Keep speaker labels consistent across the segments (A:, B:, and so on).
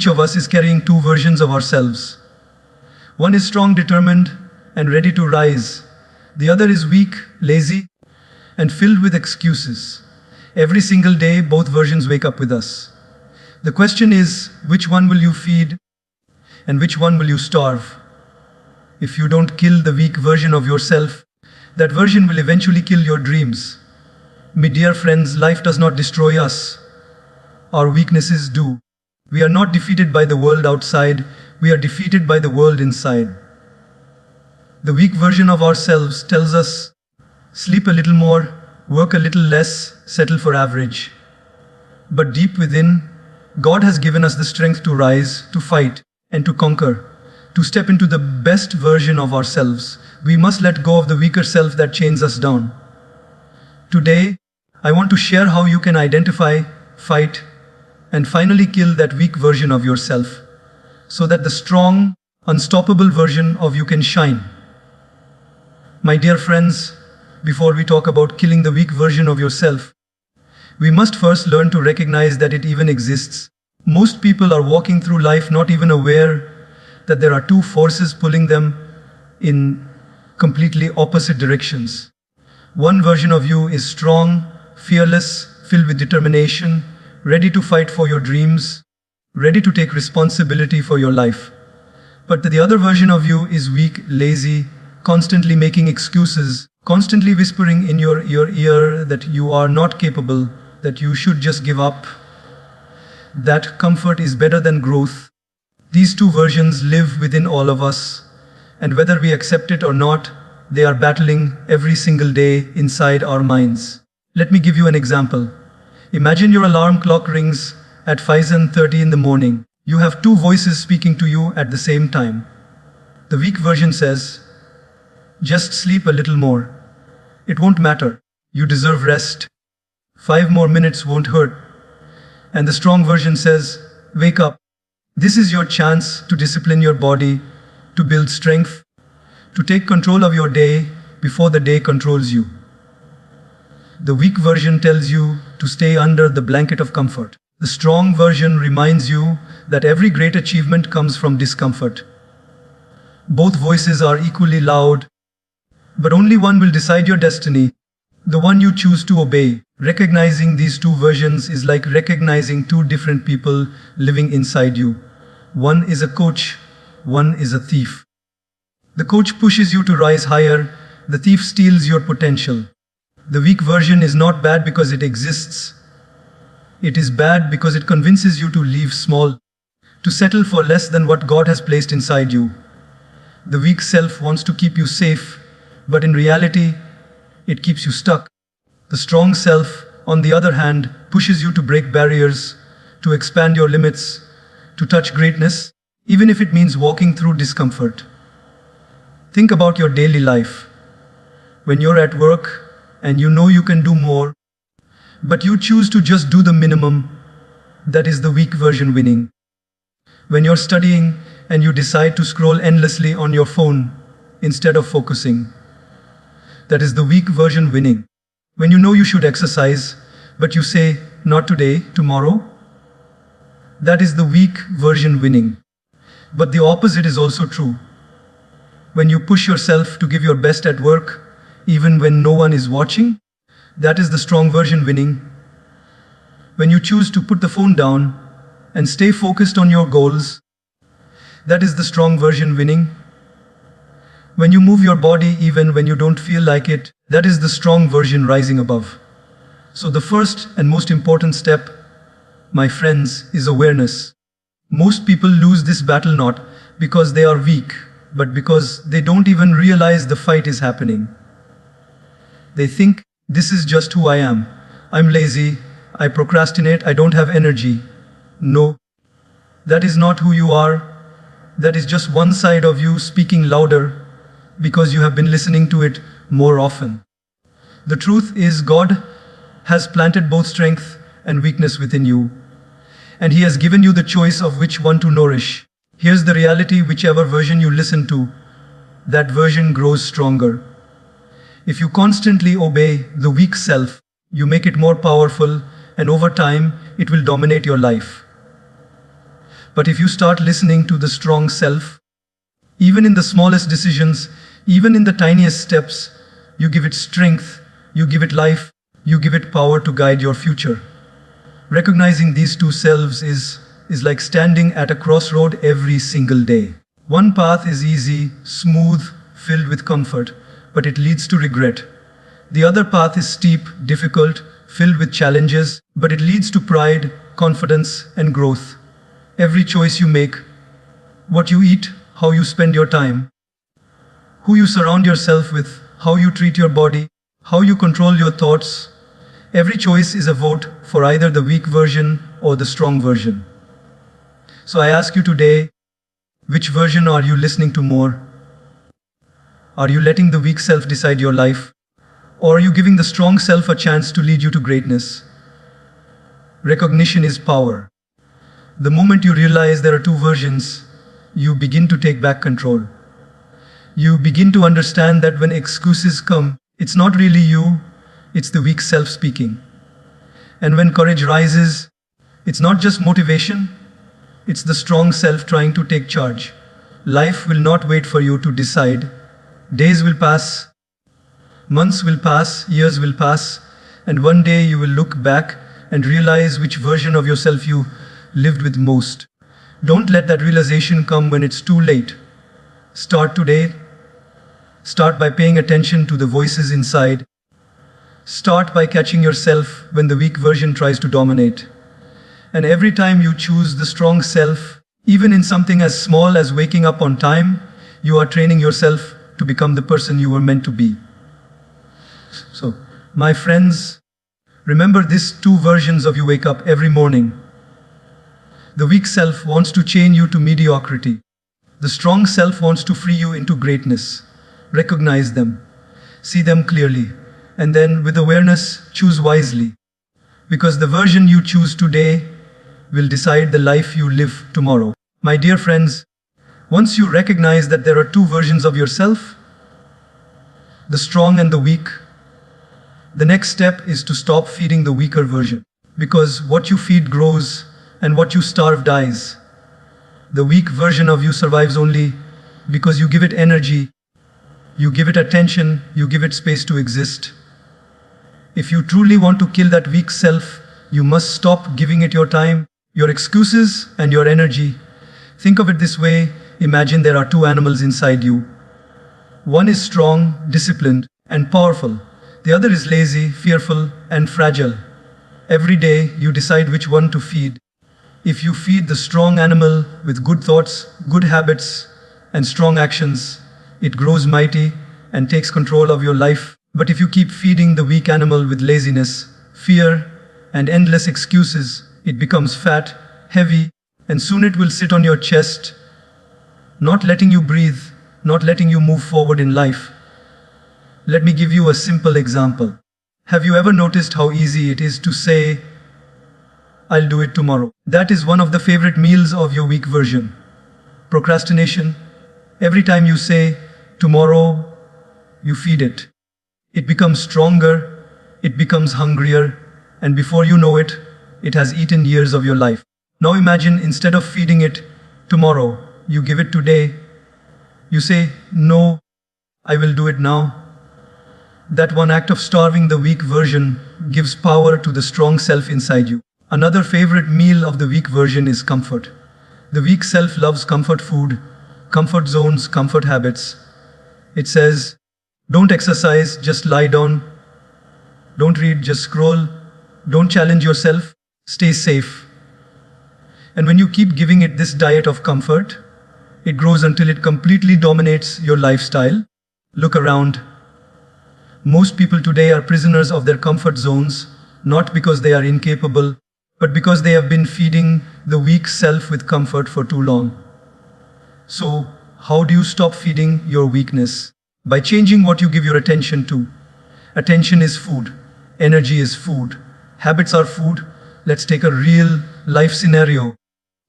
A: each of us is carrying two versions of ourselves. One is strong, determined, and ready to rise. The other is weak, lazy, and filled with excuses. Every single day, both versions wake up with us. The question is, which one will you feed and which one will you starve? If you don't kill the weak version of yourself, that version will eventually kill your dreams. My dear friends, life does not destroy us. Our weaknesses do. We are not defeated by the world outside, we are defeated by the world inside. The weak version of ourselves tells us, sleep a little more, work a little less, settle for average. But deep within, God has given us the strength to rise, to fight, and to conquer, to step into the best version of ourselves. We must let go of the weaker self that chains us down. Today, I want to share how you can identify, fight, and finally kill that weak version of yourself, so that the strong, unstoppable version of you can shine. My dear friends, before we talk about killing the weak version of yourself, we must first learn to recognize that it even exists. Most people are walking through life not even aware that there are two forces pulling them in completely opposite directions. One version of you is strong, fearless, filled with determination, ready to fight for your dreams, ready to take responsibility for your life. But the other version of you is weak, lazy, constantly making excuses, constantly whispering in your ear that you are not capable, that you should just give up, that comfort is better than growth. These two versions live within all of us, and whether we accept it or not, they are battling every single day inside our minds. Let me give you an example. Imagine your alarm clock rings at 5:30 in the morning. You have two voices speaking to you at the same time. The weak version says, just sleep a little more. It won't matter. You deserve rest. 5 more minutes won't hurt. And the strong version says, wake up. This is your chance to discipline your body, to build strength, to take control of your day before the day controls you. The weak version tells you to stay under the blanket of comfort. The strong version reminds you that every great achievement comes from discomfort. Both voices are equally loud, but only one will decide your destiny, the one you choose to obey. Recognizing these two versions is like recognizing two different people living inside you. One is a coach, one is a thief. The coach pushes you to rise higher, the thief steals your potential. The weak version is not bad because it exists. It is bad because it convinces you to leave small, to settle for less than what God has placed inside you. The weak self wants to keep you safe, but in reality, it keeps you stuck. The strong self, on the other hand, pushes you to break barriers, to expand your limits, to touch greatness, even if it means walking through discomfort. Think about your daily life. When you're at work and you know you can do more, but you choose to just do the minimum, that is the weak version winning. When you're studying and you decide to scroll endlessly on your phone instead of focusing, that is the weak version winning. When you know you should exercise, but you say, not today, tomorrow, that is the weak version winning. But the opposite is also true. When you push yourself to give your best at work, even when no one is watching, that is the strong version winning. When you choose to put the phone down and stay focused on your goals, that is the strong version winning. When you move your body even when you don't feel like it, that is the strong version rising above. So the first and most important step, my friends, is awareness. Most people lose this battle not because they are weak, but because they don't even realize the fight is happening. They think, this is just who I am. I'm lazy, I procrastinate, I don't have energy. No, that is not who you are. That is just one side of you speaking louder because you have been listening to it more often. The truth is, God has planted both strength and weakness within you, and He has given you the choice of which one to nourish. Here's the reality: whichever version you listen to, that version grows stronger. If you constantly obey the weak self, you make it more powerful, and over time, it will dominate your life. But if you start listening to the strong self, even in the smallest decisions, even in the tiniest steps, you give it strength, you give it life, you give it power to guide your future. Recognizing these two selves is like standing at a crossroad every single day. One path is easy, smooth, filled with comfort, but it leads to regret. The other path is steep, difficult, filled with challenges, but it leads to pride, confidence, and growth. Every choice you make, what you eat, how you spend your time, who you surround yourself with, how you treat your body, how you control your thoughts, every choice is a vote for either the weak version or the strong version. So I ask you today, which version are you listening to more? Are you letting the weak self decide your life? Or are you giving the strong self a chance to lead you to greatness? Recognition is power. The moment you realize there are two versions, you begin to take back control. You begin to understand that when excuses come, it's not really you, it's the weak self speaking. And when courage rises, it's not just motivation, it's the strong self trying to take charge. Life will not wait for you to decide. Days will pass, months will pass, years will pass, and one day you will look back and realize which version of yourself you lived with most. Don't let that realization come when it's too late. Start today. Start by paying attention to the voices inside. Start by catching yourself when the weak version tries to dominate. And every time you choose the strong self, even in something as small as waking up on time, you are training yourself to become the person you were meant to be. So, my friends, remember these two versions of you wake up every morning. The weak self wants to chain you to mediocrity. The strong self wants to free you into greatness. Recognize them, see them clearly, and then with awareness, choose wisely. Because the version you choose today will decide the life you live tomorrow. My dear friends, once you recognize that there are two versions of yourself, the strong and the weak, the next step is to stop feeding the weaker version. Because what you feed grows and what you starve dies. The weak version of you survives only because you give it energy, you give it attention, you give it space to exist. If you truly want to kill that weak self, you must stop giving it your time, your excuses, and your energy. Think of it this way. Imagine there are two animals inside you. One is strong, disciplined, and powerful. The other is lazy, fearful, and fragile. Every day, you decide which one to feed. If you feed the strong animal with good thoughts, good habits, and strong actions, it grows mighty and takes control of your life. But if you keep feeding the weak animal with laziness, fear, and endless excuses, it becomes fat, heavy, and soon it will sit on your chest, not letting you breathe, not letting you move forward in life. Let me give you a simple example. Have you ever noticed how easy it is to say, "I'll do it tomorrow"? That is one of the favorite meals of your weak version. Procrastination. Every time you say, "tomorrow," you feed it. It becomes stronger, it becomes hungrier, and before you know it, it has eaten years of your life. Now imagine instead of feeding it tomorrow, you give it today. You say, "No, I will do it now." That one act of starving the weak version gives power to the strong self inside you. Another favorite meal of the weak version is comfort. The weak self loves comfort food, comfort zones, comfort habits. It says, "Don't exercise, just lie down. Don't read, just scroll. Don't challenge yourself, stay safe." And when you keep giving it this diet of comfort, it grows until it completely dominates your lifestyle. Look around. Most people today are prisoners of their comfort zones, not because they are incapable, but because they have been feeding the weak self with comfort for too long. So, how do you stop feeding your weakness? By changing what you give your attention to. Attention is food. Energy is food. Habits are food. Let's take a real life scenario.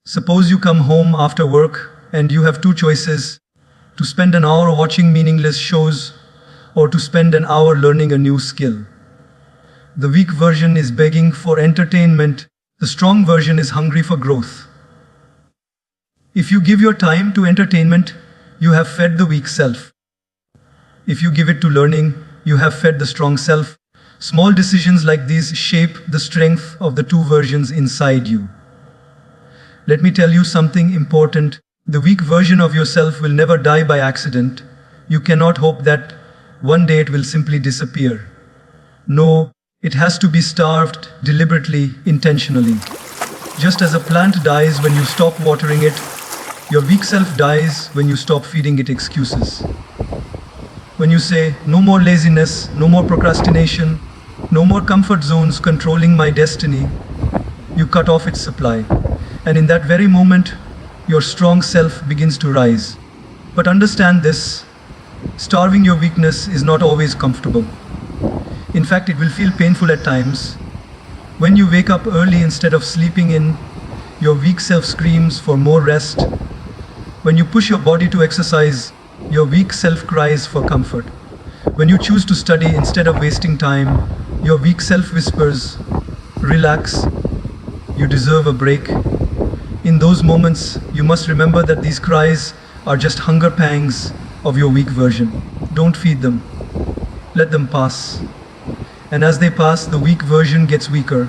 A: Suppose you come home after work and you have two choices: to spend an hour watching meaningless shows or to spend an hour learning a new skill. The weak version is begging for entertainment. The strong version is hungry for growth. If you give your time to entertainment, you have fed the weak self. If you give it to learning, you have fed the strong self. Small decisions like these shape the strength of the two versions inside you. Let me tell you something important. The weak version of yourself will never die by accident. You cannot hope that one day it will simply disappear. No, it has to be starved deliberately, intentionally. Just as a plant dies when you stop watering it, your weak self dies when you stop feeding it excuses. When you say, no more laziness, no more procrastination, no more comfort zones controlling my destiny, you cut off its supply. And in that very moment, your strong self begins to rise. But understand this, starving your weakness is not always comfortable. In fact, it will feel painful at times. When you wake up early instead of sleeping in, your weak self screams for more rest. When you push your body to exercise, your weak self cries for comfort. When you choose to study instead of wasting time, your weak self whispers, relax, you deserve a break. In those moments, you must remember that these cries are just hunger pangs of your weak version. Don't feed them. Let them pass. And as they pass, the weak version gets weaker,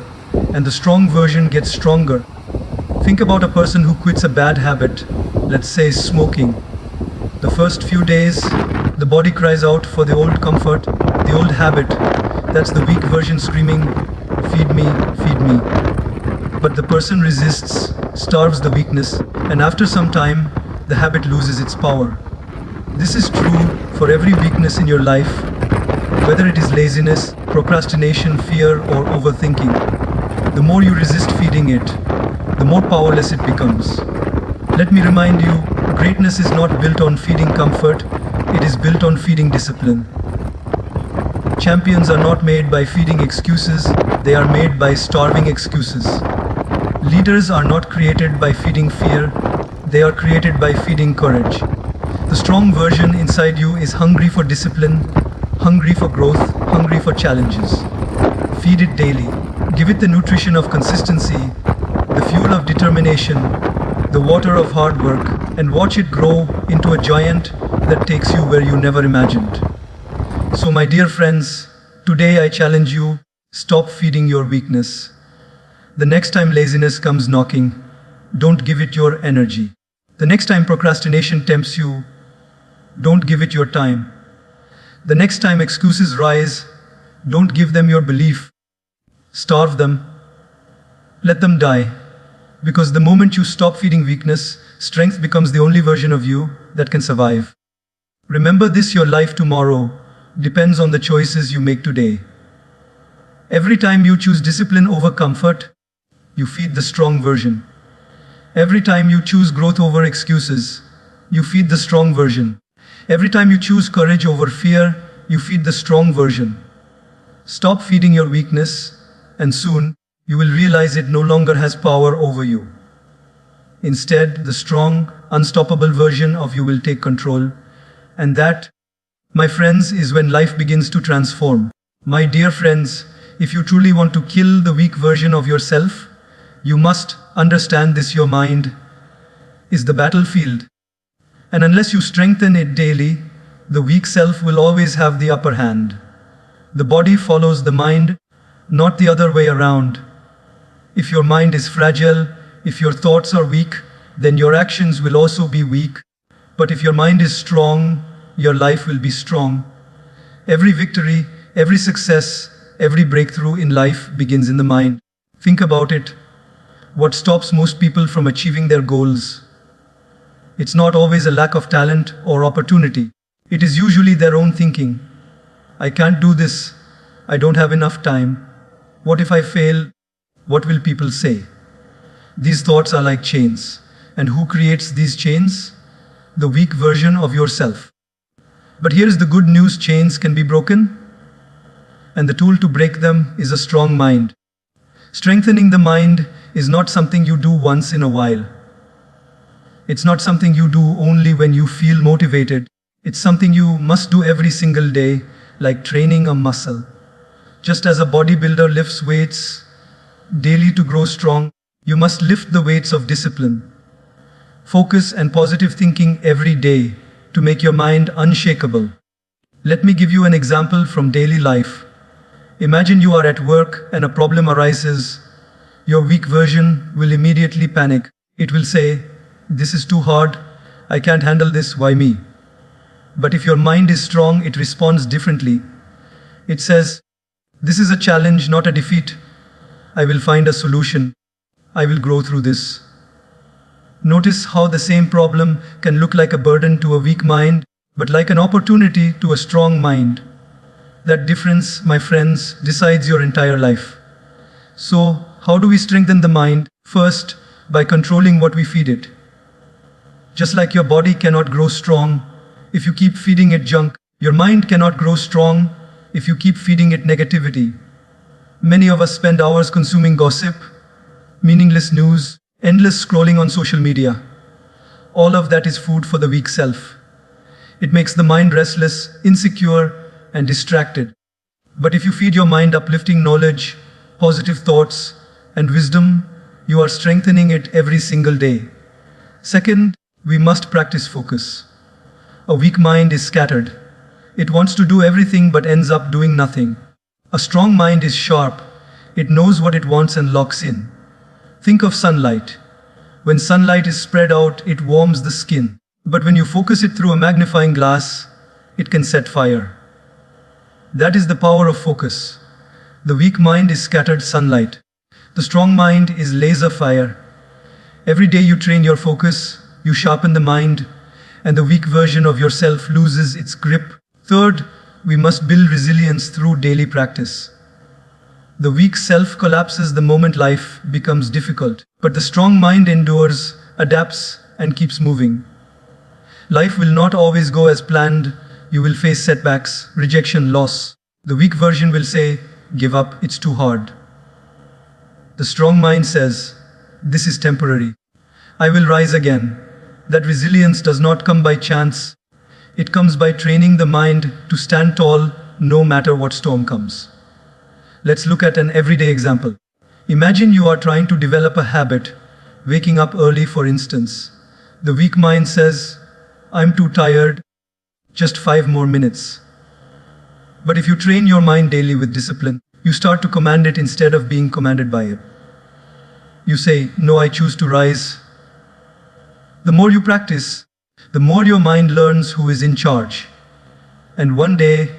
A: and the strong version gets stronger. Think about a person who quits a bad habit, let's say smoking. The first few days, the body cries out for the old comfort, the old habit. That's the weak version screaming, feed me, feed me. But the person resists, starves the weakness, and after some time, the habit loses its power. This is true for every weakness in your life, whether it is laziness, procrastination, fear, or overthinking. The more you resist feeding it, the more powerless it becomes. Let me remind you, greatness is not built on feeding comfort, it is built on feeding discipline. Champions are not made by feeding excuses, they are made by starving excuses. Leaders are not created by feeding fear, they are created by feeding courage. The strong version inside you is hungry for discipline, hungry for growth, hungry for challenges. Feed it daily. Give it the nutrition of consistency, the fuel of determination, the water of hard work, and watch it grow into a giant that takes you where you never imagined. So my dear friends, today I challenge you, stop feeding your weakness. The next time laziness comes knocking, don't give it your energy. The next time procrastination tempts you, don't give it your time. The next time excuses rise, don't give them your belief. Starve them. Let them die. Because the moment you stop feeding weakness, strength becomes the only version of you that can survive. Remember this, your life tomorrow depends on the choices you make today. Every time you choose discipline over comfort, you feed the strong version. Every time you choose growth over excuses, you feed the strong version. Every time you choose courage over fear, you feed the strong version. Stop feeding your weakness, and soon you will realize it no longer has power over you. Instead, the strong, unstoppable version of you will take control. And that, my friends, is when life begins to transform. My dear friends, if you truly want to kill the weak version of yourself, you must understand this: your mind is the battlefield. And unless you strengthen it daily, the weak self will always have the upper hand. The body follows the mind, not the other way around. If your mind is fragile, if your thoughts are weak, then your actions will also be weak. But if your mind is strong, your life will be strong. Every victory, every success, every breakthrough in life begins in the mind. Think about it. What stops most people from achieving their goals? It's not always a lack of talent or opportunity. It is usually their own thinking. I can't do this. I don't have enough time. What if I fail? What will people say? These thoughts are like chains. And who creates these chains? The weak version of yourself. But here's the good news: chains can be broken. And the tool to break them is a strong mind. Strengthening the mind is not something you do once in a while. It's not something you do only when you feel motivated. It's something you must do every single day, like training a muscle. Just as a bodybuilder lifts weights daily to grow strong, you must lift the weights of discipline. focus, and positive thinking every day to make your mind unshakable. Let me give you an example from daily life. Imagine you are at work and a problem arises. Your weak version will immediately panic. It will say, "This is too hard. I can't handle this. Why me?" But if your mind is strong, it responds differently. It says, "This is a challenge, not a defeat. I will find a solution. I will grow through this." Notice how the same problem can look like a burden to a weak mind, but like an opportunity to a strong mind. That difference, my friends, decides your entire life. So, how do we strengthen the mind? First, by controlling what we feed it. Just like your body cannot grow strong if you keep feeding it junk, your mind cannot grow strong if you keep feeding it negativity. Many of us spend hours consuming gossip, meaningless news, endless scrolling on social media. All of that is food for the weak self. It makes the mind restless, insecure, and distracted. But if you feed your mind uplifting knowledge, positive thoughts, and wisdom, you are strengthening it every single day. Second, we must practice focus. A weak mind is scattered. It wants to do everything but ends up doing nothing. A strong mind is sharp. It knows what it wants and locks in. Think of sunlight. When sunlight is spread out, it warms the skin. But when you focus it through a magnifying glass, it can set fire. That is the power of focus. The weak mind is scattered sunlight. The strong mind is laser fire. Every day you train your focus, you sharpen the mind, and the weak version of yourself loses its grip. Third, we must build resilience through daily practice. The weak self collapses the moment life becomes difficult, but the strong mind endures, adapts, and keeps moving. Life will not always go as planned. You will face setbacks, rejection, loss. The weak version will say, "Give up, it's too hard." The strong mind says, "This is temporary. I will rise again." That resilience does not come by chance. It comes by training the mind to stand tall no matter what storm comes. Let's look at an everyday example. Imagine you are trying to develop a habit, waking up early for instance. The weak mind says, "I'm too tired, just 5 more minutes." But if you train your mind daily with discipline, you start to command it instead of being commanded by it. You say, "No, I choose to rise." The more you practice, the more your mind learns who is in charge. And one day,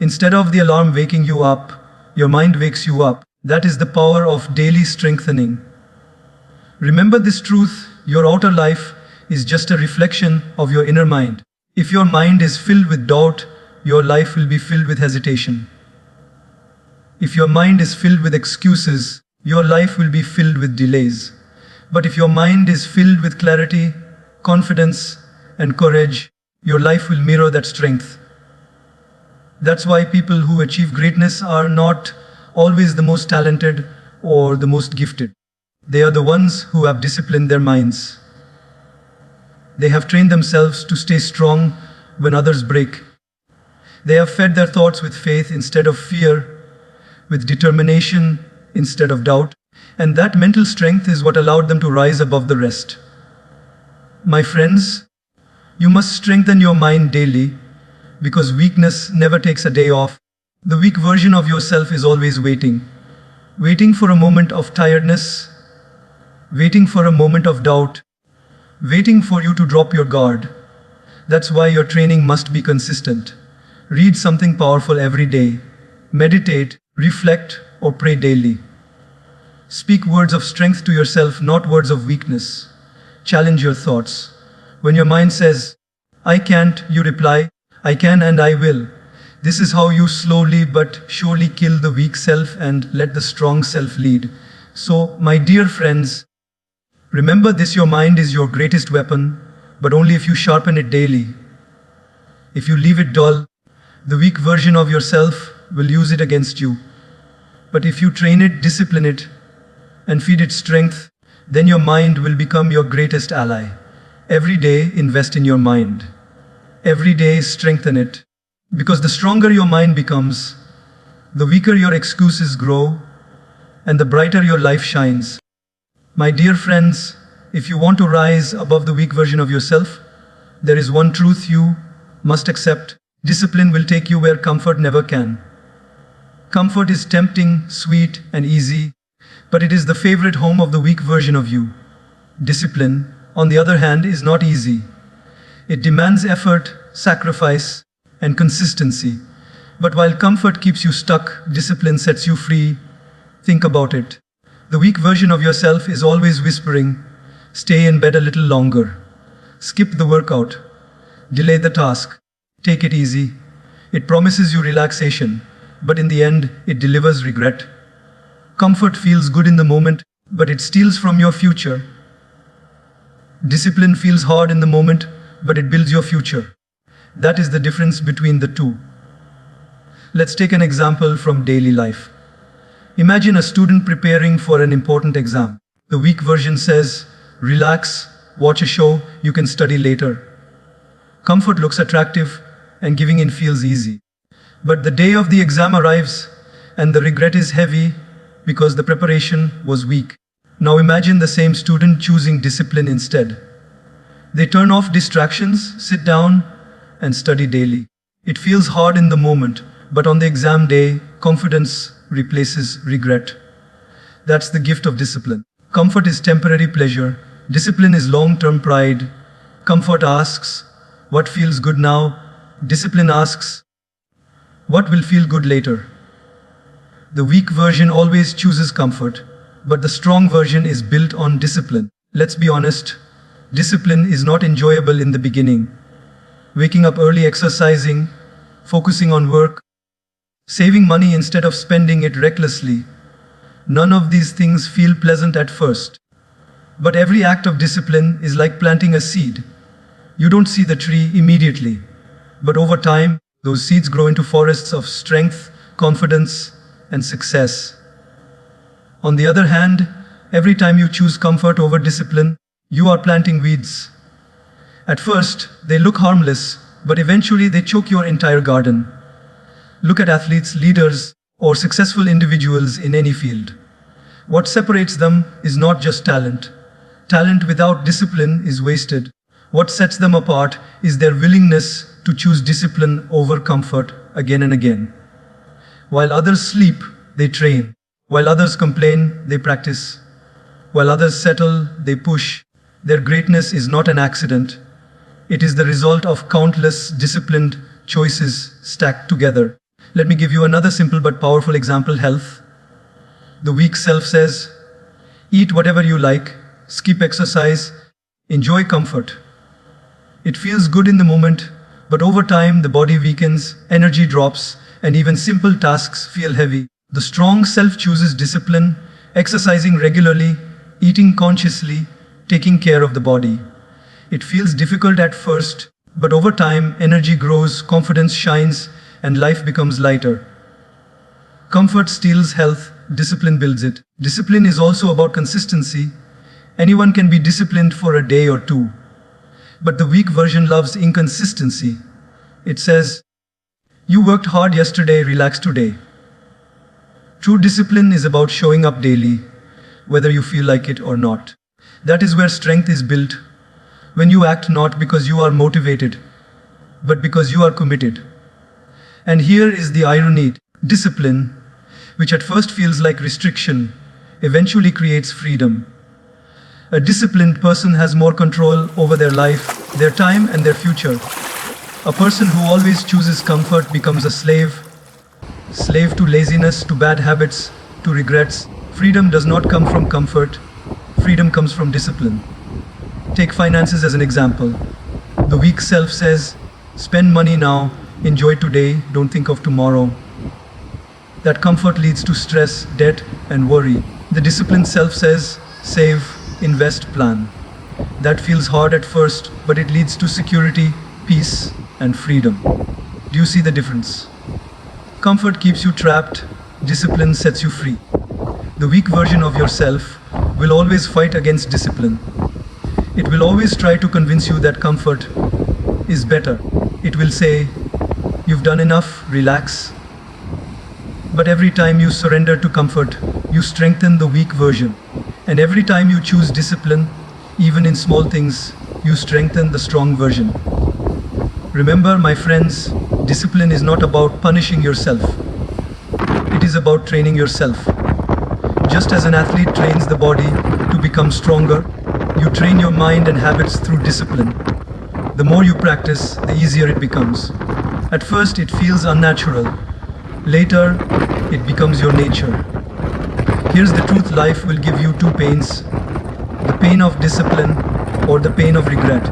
A: instead of the alarm waking you up, your mind wakes you up. That is the power of daily strengthening. Remember this truth: your outer life is just a reflection of your inner mind. If your mind is filled with doubt, your life will be filled with hesitation. If your mind is filled with excuses, your life will be filled with delays. But if your mind is filled with clarity, confidence, and courage, your life will mirror that strength. That's why people who achieve greatness are not always the most talented or the most gifted. They are the ones who have disciplined their minds. They have trained themselves to stay strong when others break. They have fed their thoughts with faith instead of fear, with determination instead of doubt, and that mental strength is what allowed them to rise above the rest. My friends, you must strengthen your mind daily, because weakness never takes a day off. The weak version of yourself is always waiting for a moment of tiredness, waiting for a moment of doubt, waiting for you to drop your guard. That's why your training must be consistent. Read something powerful every day. Meditate, reflect, or pray daily. Speak words of strength to yourself, not words of weakness. Challenge your thoughts. When your mind says, "I can't," you reply, "I can and I will." This is how you slowly but surely kill the weak self and let the strong self lead. So, my dear friends, remember this: your mind is your greatest weapon, but only if you sharpen it daily. If you leave it dull, the weak version of yourself will use it against you. But if you train it, discipline it, and feed it strength, then your mind will become your greatest ally. Every day, invest in your mind. Every day, strengthen it. Because the stronger your mind becomes, the weaker your excuses grow, and the brighter your life shines. My dear friends, If you want to rise above the weak version of yourself, there is one truth you must accept. Discipline will take you where comfort never can. Comfort is tempting, sweet, and easy, but it is the favorite home of the weak version of you. Discipline, on the other hand, is not easy. It demands effort, sacrifice, and consistency. But while comfort keeps you stuck, discipline sets you free. Think about it. The weak version of yourself is always whispering, "Stay in bed a little longer. Skip the workout. Delay the task. Take it easy." It promises you relaxation, but in the end, it delivers regret. Comfort feels good in the moment, but it steals from your future. Discipline feels hard in the moment, but it builds your future. That is the difference between the two. Let's take an example from daily life. Imagine a student preparing for an important exam. The weak version says, "Relax, watch a show, you can study later." Comfort looks attractive, and giving in feels easy. But the day of the exam arrives, and the regret is heavy because the preparation was weak. Now imagine the same student choosing discipline instead. They turn off distractions, sit down, and study daily. It feels hard in the moment, but on the exam day, confidence replaces regret. That's the gift of discipline. Comfort is temporary pleasure. Discipline is long-term pride. Comfort asks, "What feels good now?" Discipline asks, "What will feel good later?" The weak version always chooses comfort, but the strong version is built on discipline. Let's be honest, discipline is not enjoyable in the beginning. Waking up early, exercising, focusing on work, saving money instead of spending it recklessly. None of these things feel pleasant at first. But every act of discipline is like planting a seed. You don't see the tree immediately, but over time, those seeds grow into forests of strength, confidence, and success. On the other hand, every time you choose comfort over discipline, you are planting weeds. At first, they look harmless, but eventually they choke your entire garden. Look at athletes, leaders, or successful individuals in any field. What separates them is not just talent. Talent without discipline is wasted. What sets them apart is their willingness to choose discipline over comfort again and again. While others sleep, they train. While others complain, they practice. While others settle, they push. Their greatness is not an accident. It is the result of countless disciplined choices stacked together. Let me give you another simple but powerful example: health. The weak self says, "Eat whatever you like, skip exercise, enjoy comfort." It feels good in the moment, but over time the body weakens, energy drops, and even simple tasks feel heavy. The strong self chooses discipline, exercising regularly, eating consciously, taking care of the body. It feels difficult at first, but over time energy grows, confidence shines, and life becomes lighter. Comfort steals health, discipline builds it. Discipline is also about consistency. Anyone can be disciplined for a day or two. But the weak version loves inconsistency. It says, "You worked hard yesterday, relax today." True discipline is about showing up daily, whether you feel like it or not. That is where strength is built, when you act not because you are motivated, but because you are committed. And here is the irony: discipline, which at first feels like restriction, eventually creates freedom. A disciplined person has more control over their life, their time, and their future. A person who always chooses comfort becomes a slave to laziness, to bad habits, to regrets. Freedom does not come from comfort, freedom comes from discipline. Take finances as an example. The weak self says, "Spend money now, enjoy today, don't think of tomorrow." That comfort leads to stress, debt, and worry. The disciplined self says, "Save, invest, plan." That feels hard at first, but it leads to security, peace, and freedom. Do you see the difference? Comfort keeps you trapped, discipline sets you free. The weak version of yourself will always fight against discipline. It will always try to convince you that comfort is better. It will say, "You've done enough, relax." But every time you surrender to comfort, you strengthen the weak version. And every time you choose discipline, Even in small things, you strengthen the strong version. Remember, my friends, discipline is not about punishing yourself. It is about training yourself. Just as an athlete trains the body to become stronger, you train your mind and habits through discipline. The more you practice, the easier it becomes. At first, it feels unnatural. Later, it becomes your nature. Here's the truth: life will give you two pains: the pain of discipline or the pain of regret.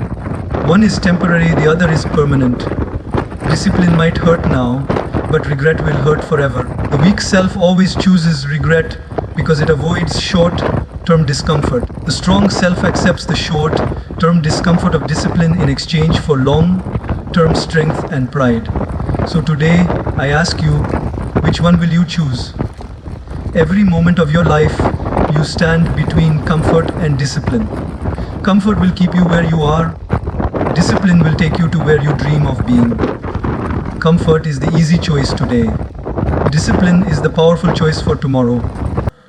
A: One is temporary, the other is permanent. Discipline might hurt now, but regret will hurt forever. The weak self always chooses regret because it avoids short-term discomfort. The strong self accepts the short-term discomfort of discipline in exchange for long-term strength and pride. So today, I ask you, which one will you choose? Every moment of your life, you stand between comfort and discipline. Comfort will keep you where you are. Discipline will take you to where you dream of being. Comfort is the easy choice today. Discipline is the powerful choice for tomorrow.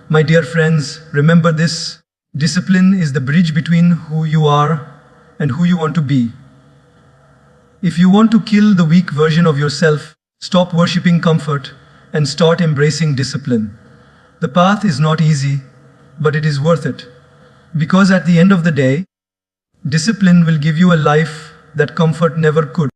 A: My dear friends, remember this: discipline is the bridge between who you are and who you want to be. If you want to kill the weak version of yourself, stop worshipping comfort and start embracing discipline. The path is not easy, but it is worth it. Because at the end of the day, discipline will give you a life that comfort never could.